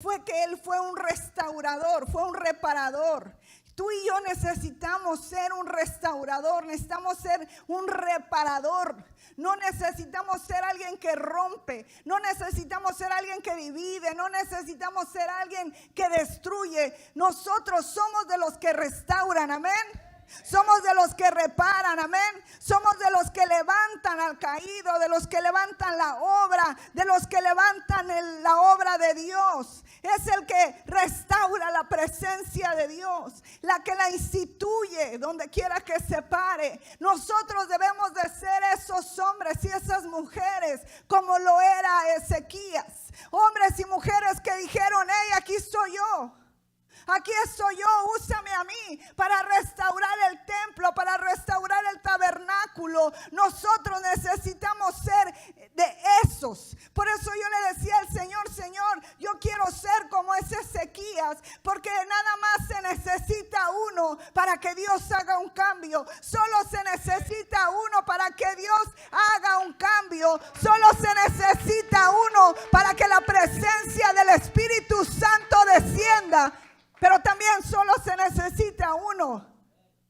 fue que Él fue un restaurador, fue un reparador. Tú y yo necesitamos ser un restaurador, necesitamos ser un reparador. No necesitamos ser alguien que rompe, no necesitamos ser alguien que divide, no necesitamos ser alguien que destruye. Nosotros somos de los que restauran, amén. Somos de los que reparan, amén. Somos de los que levantan al caído, de los que levantan la obra, de los que levantan la obra de Dios. Es el que restaura la presencia de Dios, la que la instituye donde quiera que se pare. Nosotros debemos de ser esos hombres y esas mujeres como lo era Ezequías. Hombres y mujeres que dijeron: hey, aquí estoy yo. Aquí estoy yo, úsame a mí para restaurar el templo, para restaurar el tabernáculo. Nosotros necesitamos ser de esos. Por eso yo le decía al Señor: Señor, yo quiero ser como ese Ezequías, porque nada más se necesita uno para que Dios haga un cambio. Solo se necesita uno para que Dios haga un cambio. Solo se necesita uno para que la presencia del Espíritu Santo descienda. Pero también solo se necesita uno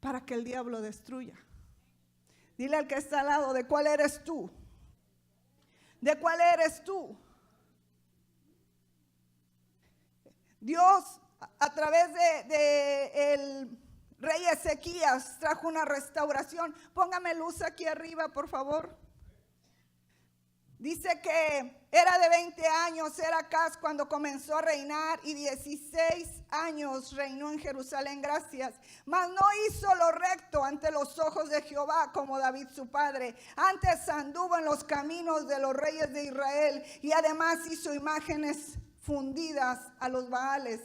para que el diablo destruya. Dile al que está al lado: ¿de cuál eres tú? ¿De cuál eres tú? Dios, a través de el rey Ezequías, trajo una restauración. Póngame luz aquí arriba, por favor. Dice que era de 20 años, era Acaz cuando comenzó a reinar, y 16 años reinó en Jerusalén, gracias. Mas no hizo lo recto ante los ojos de Jehová como David su padre. Antes anduvo en los caminos de los reyes de Israel, y además hizo imágenes fundidas a los Baales.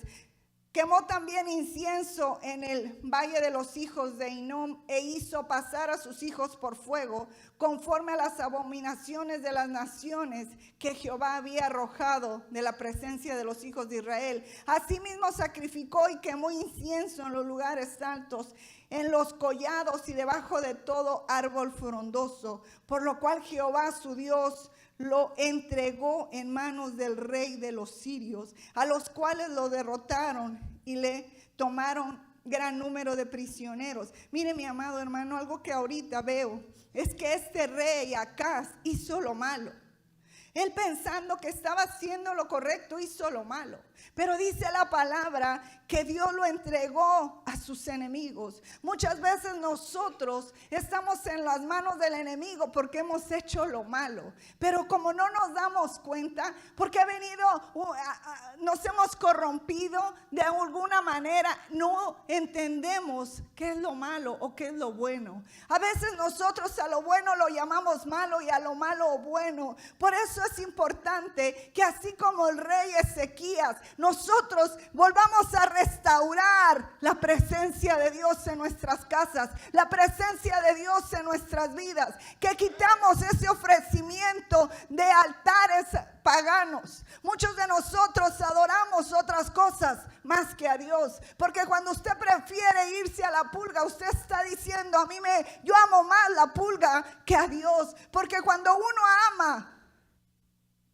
Quemó también incienso en el valle de los hijos de Hinnom, e hizo pasar a sus hijos por fuego, conforme a las abominaciones de las naciones que Jehová había arrojado de la presencia de los hijos de Israel. Asimismo sacrificó y quemó incienso en los lugares altos, en los collados y debajo de todo árbol frondoso, por lo cual Jehová su Dios lo entregó en manos del rey de los sirios, a los cuales lo derrotaron y le tomaron gran número de prisioneros. Mire, mi amado hermano, algo que ahorita veo es que este rey Acaz hizo lo malo. Él, pensando que estaba haciendo lo correcto, hizo lo malo. Pero dice la palabra que Dios lo entregó a sus enemigos. Muchas veces nosotros estamos en las manos del enemigo porque hemos hecho lo malo. Pero como no nos damos cuenta, porque nos hemos corrompido de alguna manera, no entendemos qué es lo malo o qué es lo bueno. A veces nosotros a lo bueno lo llamamos malo y a lo malo bueno. Por eso es importante que así como el rey Ezequías, nosotros volvamos a restaurar la presencia de Dios en nuestras casas, la presencia de Dios en nuestras vidas, que quitamos ese ofrecimiento de altares paganos. Muchos de nosotros adoramos otras cosas más que a Dios, porque cuando usted prefiere irse a la pulga, usted está diciendo: yo amo más la pulga que a Dios, porque cuando uno ama,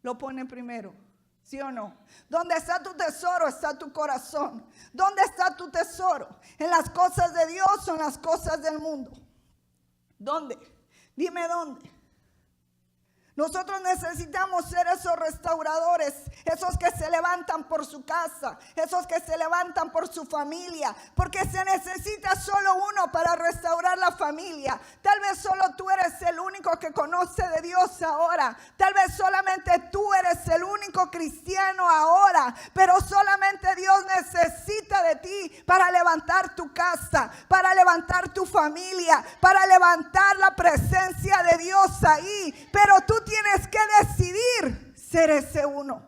lo pone primero, ¿sí o no? Donde está tu tesoro, está tu corazón. ¿Dónde está tu tesoro? ¿En las cosas de Dios o en las cosas del mundo? ¿Dónde? Dime dónde. Nosotros necesitamos ser esos restauradores, esos que se levantan por su casa, esos que se levantan por su familia, porque se necesita solo uno para restaurar la familia. Tal vez solo tú eres el único que conoce de Dios ahora, tal vez solamente tú eres el único cristiano ahora, pero solamente Dios necesita de ti para levantar tu casa, para levantar tu familia, para levantar la presencia de Dios ahí. Pero tú tienes que decidir ser ese uno,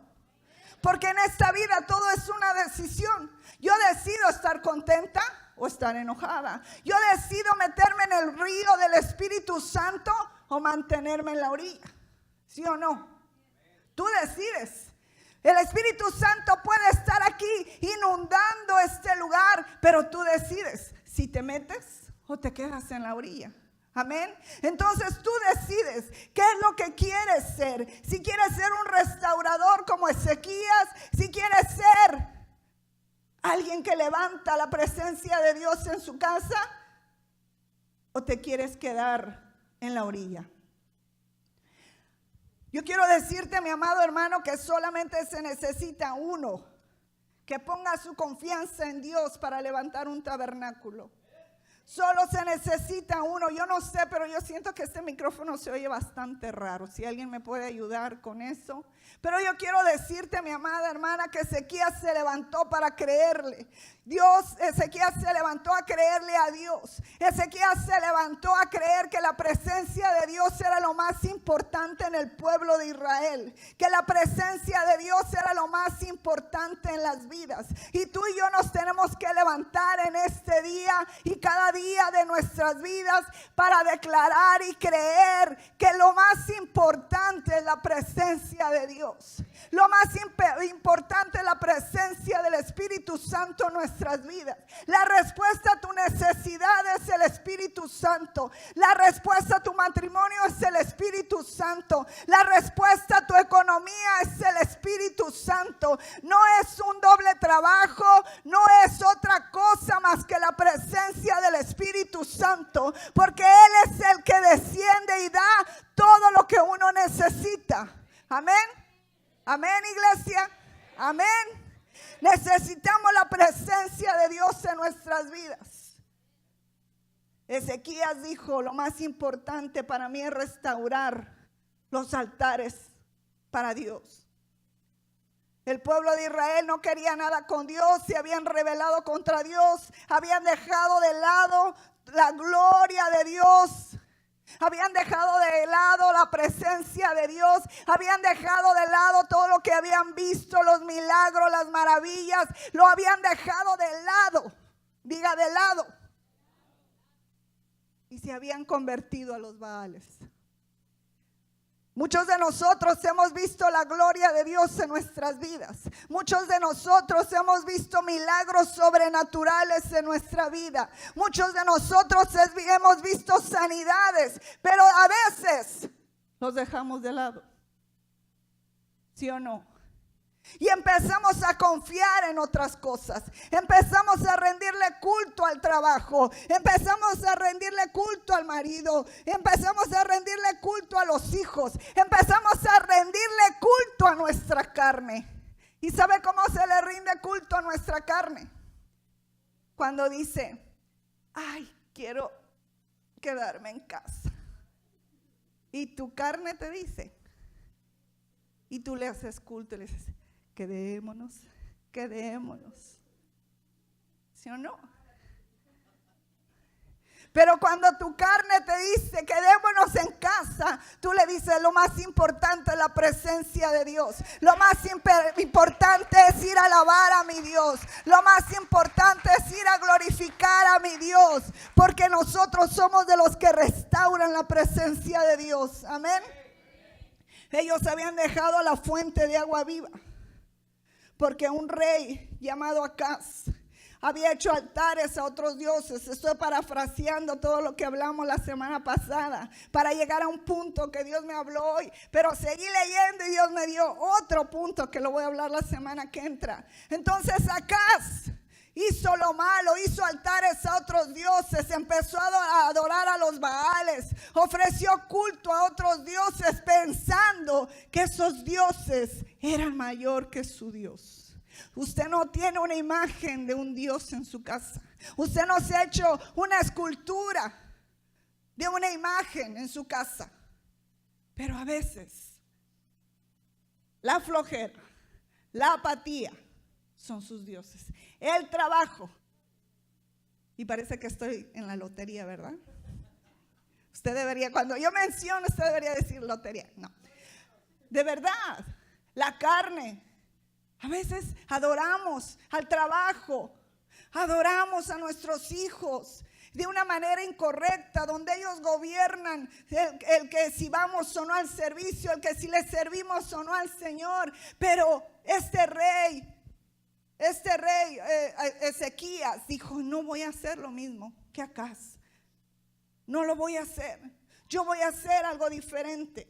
porque en esta vida todo es una decisión. Yo decido estar contenta o estar enojada. Yo decido meterme en el río del Espíritu Santo o mantenerme en la orilla, ¿sí o no? Tú decides. El Espíritu Santo puede estar aquí inundando este lugar, pero tú decides si te metes o te quedas en la orilla. Amén. Entonces tú decides qué es lo que quieres ser. Si quieres ser un restaurador como Ezequías, si quieres ser alguien que levanta la presencia de Dios en su casa, o te quieres quedar en la orilla. Yo quiero decirte, mi amado hermano, que solamente se necesita uno que ponga su confianza en Dios para levantar un tabernáculo. Solo se necesita uno. Yo no sé, pero yo siento que este micrófono se oye bastante raro. Si alguien me puede ayudar con eso. Pero yo quiero decirte, mi amada hermana, que Ezequías se levantó para creerle. Ezequías se levantó a creerle a Dios. Ezequías se levantó a creer que la presencia de Dios era lo más importante en el pueblo de Israel. Que la presencia de Dios era lo más importante en las vidas. Y tú y yo nos tenemos que levantar en este día y cada día de nuestras vidas para declarar y creer que lo más importante es la presencia de Dios. Lo más importante es la presencia del Espíritu Santo en nuestras vidas. La respuesta a tu necesidad es el Espíritu Santo. La respuesta a tu matrimonio es el Espíritu Santo. La respuesta a tu economía es el Espíritu Santo. No es un doble trabajo, no es otra cosa más que la presencia del Espíritu Santo, porque Él es el que desciende y da todo lo que uno necesita. Amén. Amén, iglesia. Amén. Necesitamos la presencia de Dios en nuestras vidas. Ezequías dijo: lo más importante para mí es restaurar los altares para Dios. El pueblo de Israel no quería nada con Dios, se habían rebelado contra Dios, habían dejado de lado la gloria de Dios. Habían dejado de lado la presencia de Dios. Habían dejado de lado todo lo que habían visto, los milagros, las maravillas. Lo habían dejado de lado. Diga, de lado. Y se habían convertido a los Baales. Muchos de nosotros hemos visto la gloria de Dios en nuestras vidas. Muchos de nosotros hemos visto milagros sobrenaturales en nuestra vida. Muchos de nosotros hemos visto sanidades, pero a veces los dejamos de lado. ¿Sí o no? Y empezamos a confiar en otras cosas. Empezamos a rendirle culto al trabajo. Empezamos a rendirle culto al marido. Empezamos a rendirle culto a los hijos. Empezamos a rendirle culto a nuestra carne. ¿Y sabe cómo se le rinde culto a nuestra carne? Cuando dice: ay, quiero quedarme en casa. Y tu carne te dice. Y tú le haces culto y le dices: quedémonos, quedémonos. ¿Sí o no? Pero cuando tu carne te dice: quedémonos en casa, tú le dices: lo más importante es la presencia de Dios. Lo más importante es ir a alabar a mi Dios. Lo más importante es ir a glorificar a mi Dios. Porque nosotros somos de los que restauran la presencia de Dios. Amén. Ellos habían dejado la fuente de agua viva. Porque un rey llamado Acaz había hecho altares a otros dioses. Estoy parafraseando todo lo que hablamos la semana pasada para llegar a un punto que Dios me habló hoy. Pero seguí leyendo y Dios me dio otro punto que lo voy a hablar la semana que entra. Entonces Acaz hizo lo malo, hizo altares a otros dioses, empezó a adorar a los Baales, ofreció culto a otros dioses pensando que esos dioses eran mayor que su Dios. Usted no tiene una imagen de un Dios en su casa. Usted no se ha hecho una escultura de una imagen en su casa. Pero a veces la flojera, la apatía son sus dioses. El trabajo. Y parece que estoy en la lotería, ¿verdad? Usted debería, cuando yo menciono, usted debería decir lotería. No. De verdad, la carne. A veces adoramos al trabajo, adoramos a nuestros hijos de una manera incorrecta, donde ellos gobiernan el que si vamos o no al servicio, el que si le servimos o no al Señor. Pero este rey Ezequías dijo: no voy a hacer lo mismo que Acaz. No lo voy a hacer. Yo voy a hacer algo diferente.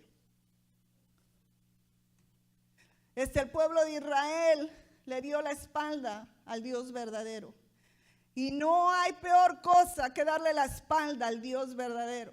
El pueblo de Israel le dio la espalda al Dios verdadero. Y no hay peor cosa que darle la espalda al Dios verdadero.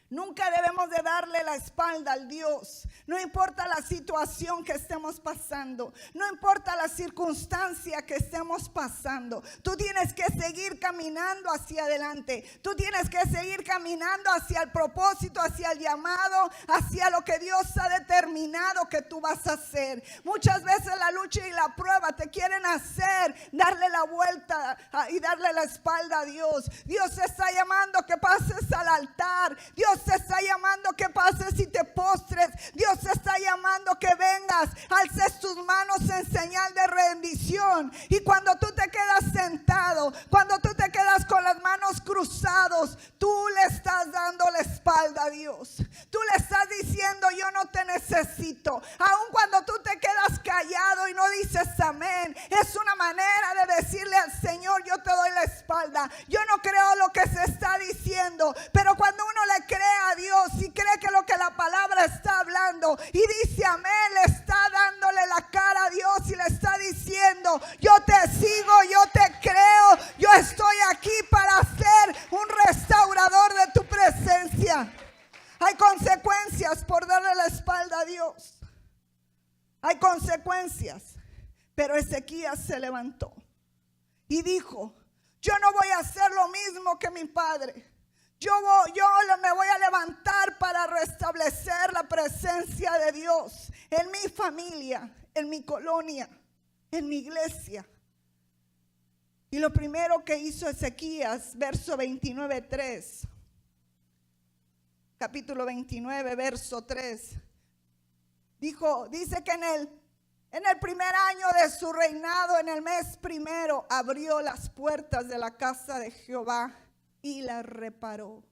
Nunca debemos de darle la espalda al Dios. No importa la situación que estemos pasando. No importa la circunstancia que estemos pasando. Tú tienes que seguir caminando hacia adelante. Tú tienes que seguir caminando hacia el propósito, hacia el llamado, hacia lo que Dios ha determinado que tú vas a hacer. Muchas veces la lucha y la prueba te quieren hacer darle la vuelta y darle la espalda a Dios. Dios te está llamando que pases al altar. Dios te está llamando que pases y te postres. Dios te está llamando que vengas, alces tus manos en señal de rendición. Y cuando tú te quedas sentado, cuando tú te quedas con las manos cruzados, tú le estás dando la espalda a Dios. Tú le estás diciendo: yo no te necesito. Aun cuando tú te quedas callado y no dices amén, es una manera de decirle al Señor: yo te doy la espalda. Yo no creo lo que se está diciendo, pero cuando uno le cree a Dios y cree que lo que la palabra está hablando y dice amén, le está dándole la cara a Dios y le está diciendo: yo te sigo, yo te creo, yo estoy aquí para ser un restaurador de tu presencia. Hay consecuencias por darle la espalda a Dios. Hay consecuencias. Pero Ezequías se levantó y dijo: yo no voy a hacer lo mismo que mi padre. Yo me voy a levantar para restablecer la presencia de Dios en mi familia, en mi colonia, en mi iglesia. Y lo primero que hizo Ezequías, verso 29:3, capítulo 29, verso 3, dice que en el primer año de su reinado, en el mes primero, abrió las puertas de la casa de Jehová y la reparó.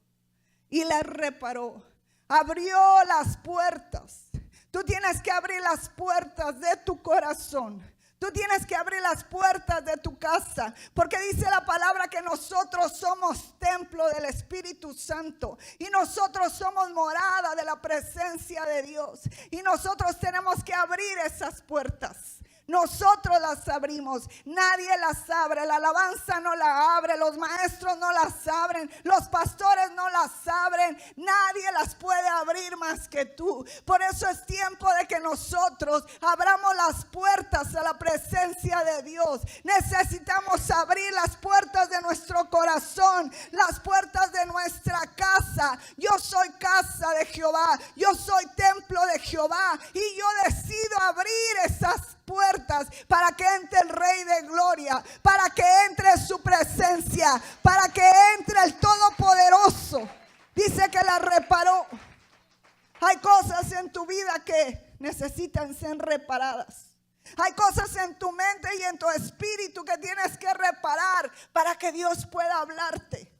Abrió las puertas. Tú tienes que abrir las puertas de tu corazón. Tú tienes que abrir las puertas de tu casa, porque dice la palabra que nosotros somos templo del Espíritu Santo y nosotros somos morada de la presencia de Dios, y nosotros tenemos que abrir esas puertas. Nosotros las abrimos, nadie las abre. La alabanza no la abre, los maestros no las abren, los pastores no las abren. Nadie las puede abrir más que tú. Por eso es tiempo de que nosotros abramos las puertas a la presencia de Dios. Necesitamos abrir las puertas de nuestro corazón, las puertas de nuestra casa. Yo soy casa de Jehová, yo soy templo de Jehová, y yo decido abrir esas puertas para que entre el Rey de Gloria, para que entre su presencia, para que entre el Todopoderoso. Dice que la reparó. Hay cosas en tu vida que necesitan ser reparadas. Hay cosas en tu mente y en tu espíritu que tienes que reparar para que Dios pueda hablarte.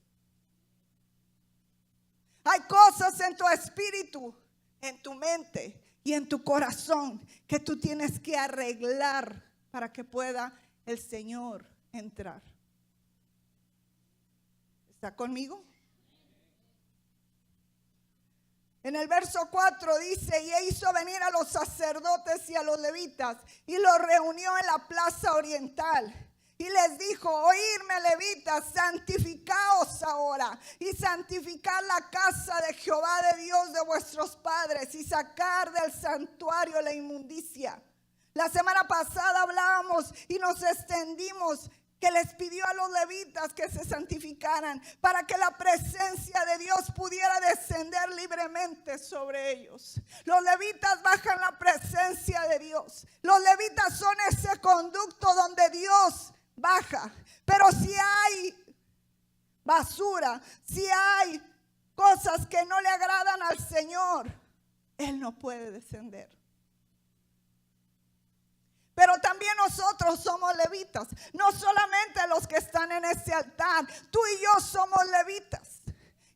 Hay cosas en tu espíritu, en tu mente y en tu corazón que tú tienes que arreglar para que pueda el Señor entrar. ¿Está conmigo? En el verso 4 dice: y hizo venir a los sacerdotes y a los levitas y los reunió en la plaza oriental. Y les dijo: oírme, levitas, santificaos ahora y santificad la casa de Jehová, de Dios de vuestros padres, y sacar del santuario la inmundicia. La semana pasada hablábamos y nos extendimos que les pidió a los levitas que se santificaran para que la presencia de Dios pudiera descender libremente sobre ellos. Los levitas bajan la presencia de Dios. Los levitas son ese conducto donde Dios baja. Pero si hay basura, si hay cosas que no le agradan al Señor, Él no puede descender. Pero también nosotros somos levitas. No solamente los que están en ese altar. Tú y yo somos levitas.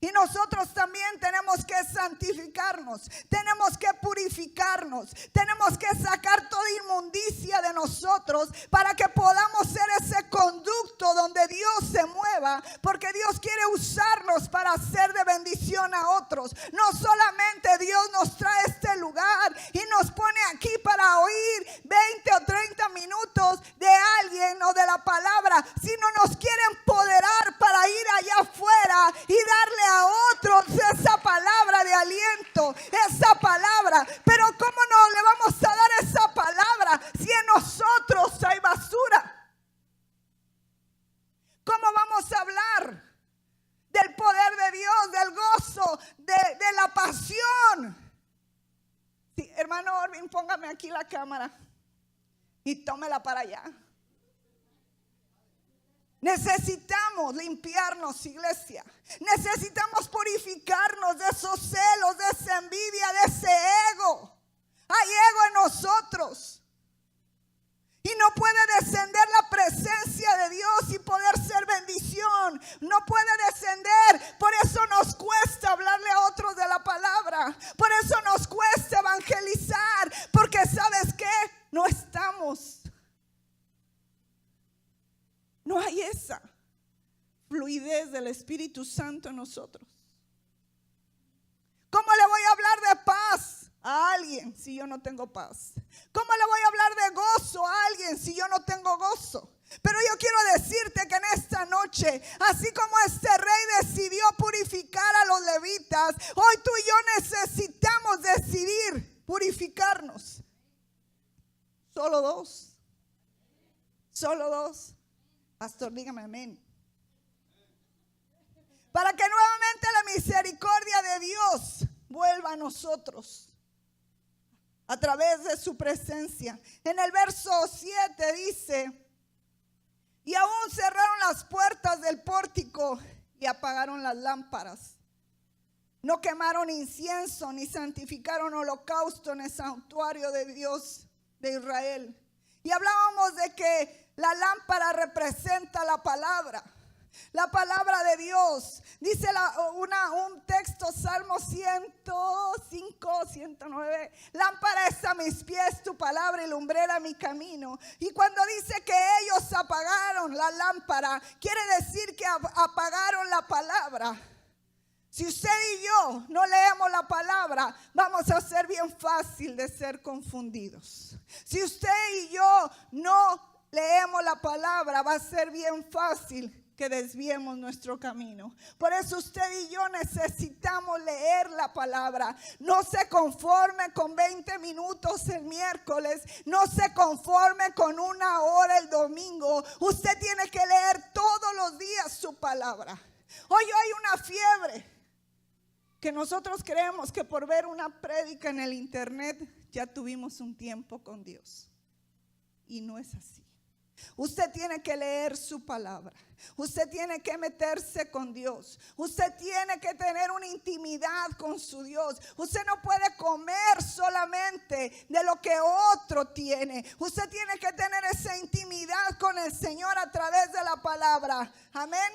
Y nosotros también tenemos que santificarnos, tenemos que purificarnos, tenemos que sacar toda inmundicia de nosotros para que podamos ser ese conducto donde Dios se mueva, porque Dios quiere usarnos para ser de bendición a otros. No solamente Dios nos trae a este lugar y nos pone aquí para oír 20 o 30 minutos de alguien o de la palabra, sino nos quiere empoderar para ir allá afuera y darle a otros esa palabra de aliento, esa palabra. Pero ¿cómo no le vamos a dar esa palabra si en nosotros hay basura? ¿Cómo vamos a hablar del poder de Dios, del gozo, de la pasión? Sí, hermano Orvin, póngame aquí la cámara y tómela para allá. Necesitamos limpiarnos, iglesia. Necesitamos purificarnos de esos celos, de esa envidia, de ese ego. Hay ego en nosotros. Y no puede descender la presencia de Dios y poder ser bendición. No puede descender. Por eso nos cuesta hablarle a otros de la palabra. Por eso nos cuesta evangelizar. Porque ¿sabes qué? No estamos. No hay esa fluidez del Espíritu Santo en nosotros. ¿Cómo le voy a hablar de paz a alguien si yo no tengo paz? ¿Cómo le voy a hablar de gozo a alguien si yo no tengo gozo? Pero yo quiero decirte que en esta noche, así como este rey decidió purificar a los levitas, hoy tú y yo necesitamos decidir purificarnos. Solo dos. Solo dos. Pastor, dígame amén. Para que nuevamente la misericordia de Dios vuelva a nosotros a través de su presencia. En el verso 7 dice: y aún cerraron las puertas del pórtico y apagaron las lámparas. No quemaron incienso ni santificaron holocausto en el santuario de Dios de Israel. Y hablábamos de que la lámpara representa la palabra de Dios. Dice un texto, Salmo 105, 109. Lámpara es a mis pies tu palabra y lumbrera mi camino. Y cuando dice que ellos apagaron la lámpara, quiere decir que apagaron la palabra. Si usted y yo no leemos la palabra, vamos a ser bien fácil de ser confundidos. Si usted y yo no leemos la palabra, va a ser bien fácil que desviemos nuestro camino. Por eso usted y yo necesitamos leer la palabra. No se conforme con 20 minutos el miércoles. No se conforme con 1 hora el domingo. Usted tiene que leer todos los días su palabra. Hoy hay una fiebre que nosotros creemos que por ver una prédica en el internet ya tuvimos un tiempo con Dios. Y no es así. Usted tiene que leer su palabra. Usted tiene que meterse con Dios. Usted tiene que tener una intimidad con su Dios. Usted no puede comer solamente de lo que otro tiene. Usted tiene que tener esa intimidad con el Señor a través de la palabra. Amén.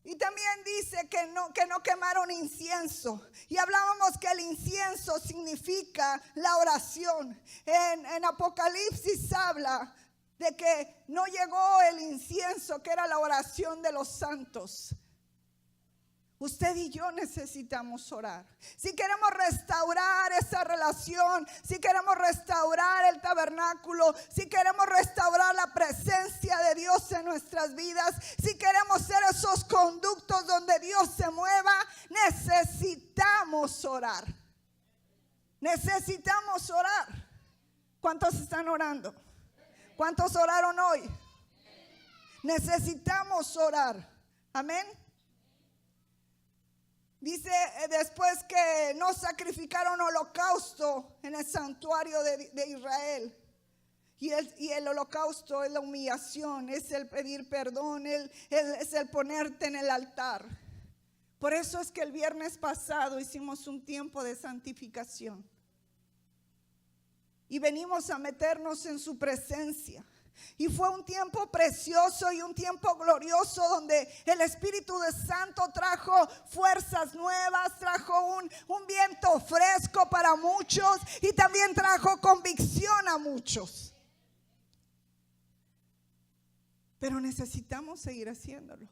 Y también dice que no quemaron incienso. Y hablábamos que el incienso significa la oración. En Apocalipsis habla de que no llegó el incienso, que era la oración de los santos. Usted y yo necesitamos orar. Si queremos restaurar esa relación, si queremos restaurar el tabernáculo, si queremos restaurar la presencia de Dios en nuestras vidas, si queremos ser esos conductos donde Dios se mueva, necesitamos orar. Necesitamos orar. ¿Cuántos están orando? ¿Cuántos oraron hoy? Necesitamos orar. Amén. Dice después que no sacrificaron holocausto en el santuario de Israel. Y el holocausto es la humillación, es el pedir perdón, es el ponerte en el altar. Por eso es que el viernes pasado hicimos un tiempo de santificación. Y venimos a meternos en su presencia. Y fue un tiempo precioso y un tiempo glorioso donde el Espíritu de Santo trajo fuerzas nuevas, trajo un viento fresco para muchos y también trajo convicción a muchos. Pero necesitamos seguir haciéndolo,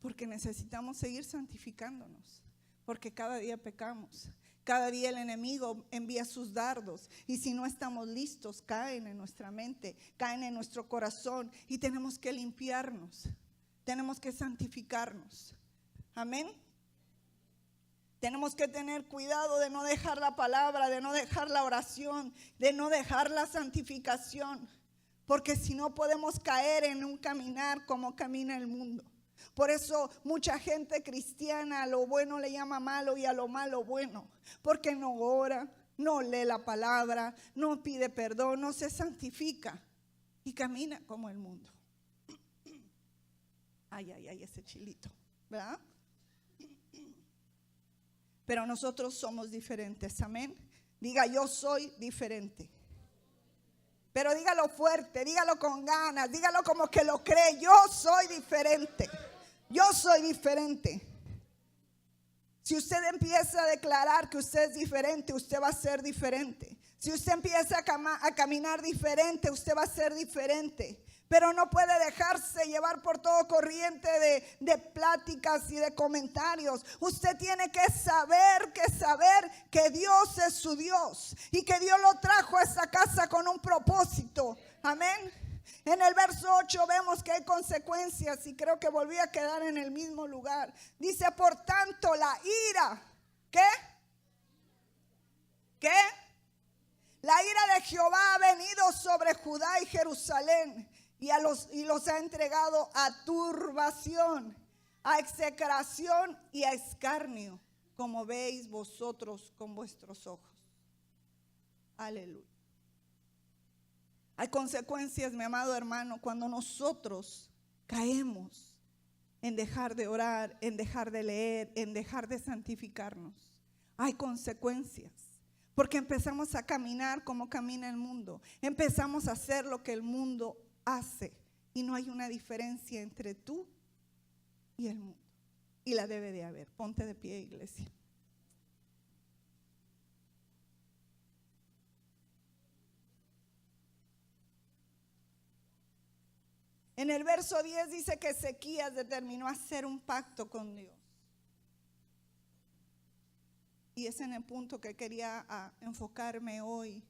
porque necesitamos seguir santificándonos, porque cada día pecamos. Cada día el enemigo envía sus dardos y si no estamos listos, caen en nuestra mente, caen en nuestro corazón y tenemos que limpiarnos, tenemos que santificarnos. Amén. Tenemos que tener cuidado de no dejar la palabra, de no dejar la oración, de no dejar la santificación, porque si no podemos caer en un caminar como camina el mundo. Por eso mucha gente cristiana a lo bueno le llama malo y a lo malo bueno, porque no ora, no lee la palabra, no pide perdón, no se santifica y camina como el mundo. Ay, ay, ay, ese chilito, ¿verdad? Pero nosotros somos diferentes, amén. Diga, yo soy diferente. Pero dígalo fuerte, dígalo con ganas, dígalo como que lo cree. Yo soy diferente. Yo soy diferente. Si usted empieza a declarar que usted es diferente, usted va a ser diferente. Si usted empieza a caminar diferente, usted va a ser diferente. Pero no puede dejarse llevar por todo corriente de pláticas y de comentarios. Usted tiene que saber que Dios es su Dios y que Dios lo trajo a esta casa con un propósito. Amén. En el verso 8 vemos que hay consecuencias y creo que volví a quedar en el mismo lugar. Dice, por tanto, la ira, ¿qué? ¿Qué? La ira de Jehová ha venido sobre Judá y Jerusalén y los ha entregado a turbación, a execración y a escarnio, como veis vosotros con vuestros ojos. Aleluya. Hay consecuencias, mi amado hermano, cuando nosotros caemos en dejar de orar, en dejar de leer, en dejar de santificarnos. Hay consecuencias, porque empezamos a caminar como camina el mundo. Empezamos a hacer lo que el mundo hace y no hay una diferencia entre tú y el mundo. Y la debe de haber. Ponte de pie, iglesia. En el verso 10 dice que Ezequías determinó hacer un pacto con Dios. Y es en el punto que quería enfocarme hoy.